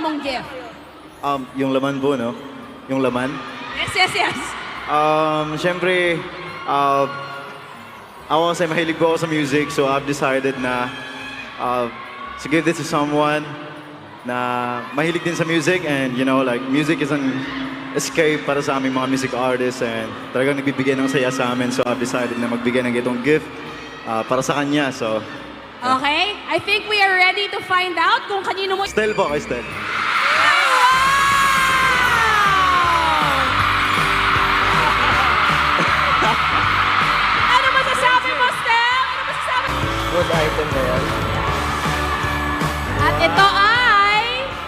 binibili mong gift? Yung laman po, no? Yung laman. Yes. Siyempre, ako kasi mahilig po ako sa music, so I've decided na to give this to someone na mahilig din sa music, and you know, like, music is an escape para sa aming mga music artists, and talagang nagbibigay ng saya sa amin, so I've decided na magbigay ng itong gift para sa kanya, so... Okay, I think we are ready to find out kung kanino mo... Stell po, kay Stell. Ano masasabi mo, Steph? Ano masasabi mo? Good item na yan. At ito ay...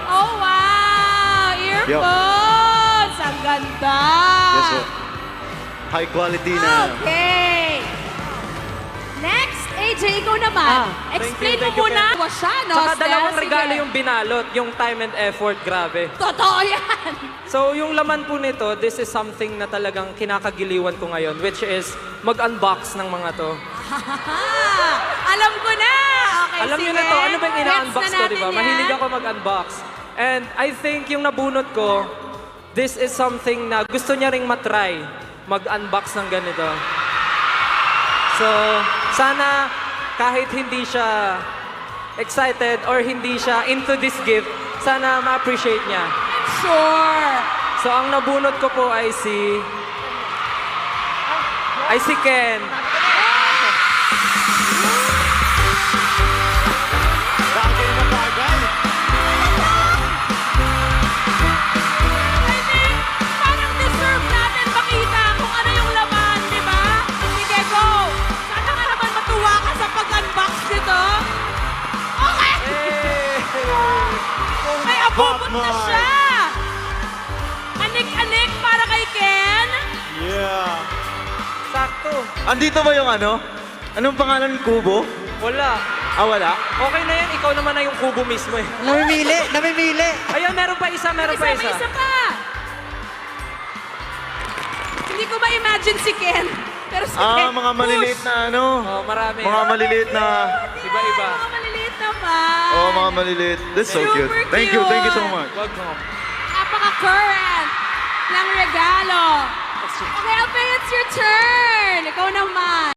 Oh, wow! Earphones! Ang ganda! Yes, sir. High quality na. Okay! Next, AJ, ikaw naman. Explain thank mo you, muna. Ken. Siya, no? Saka Steph? dalawang Sige. regalo yung binalot, yung time and effort, grabe. Totoo yan! So yung laman po nito, this is something na talagang kinakagiliwan ko ngayon, which is mag-unbox ng mga to. Alam ko na! Okay, Alam sige. niyo na to, ano ba yung ina-unbox Gets na ko, di ba? natin yan. Mahilig ako mag-unbox. And I think yung nabunot ko, this is something na gusto niya ring matry, mag-unbox ng ganito. So, sana kahit hindi siya excited or hindi siya into this gift, sana ma-appreciate niya. Sure! So, ang nabunot ko po ay si Ken. Bagay na bagay. I think parang deserve natin makita kung ano yung laman, di ba? Sige, go! Sana ka naman matuwa ka sa pag-unbox nito. Okay! May abubot na Batman. siya! Anik-anik para kay Ken. Yeah. Sakto. Andito ba yung ano? Anong pangalan? Kubo? Wala. Wala? Okay na yan, ikaw naman na yung kubo mismo eh. Namimili! Ayun, meron pa isa. May isa pa. Hindi ko ma-imagine si Ken. Pero si Ken, Mga maliliit push. na ano? Oh, marami. Mga maliliit na... Iba-iba. Mga maliliit naman. Mga maliliit. That's so Super cute. Thank you so cute. much. Welcome. Napaka-current ng regalo. Okay, Alfie, it's your turn. Ikaw naman.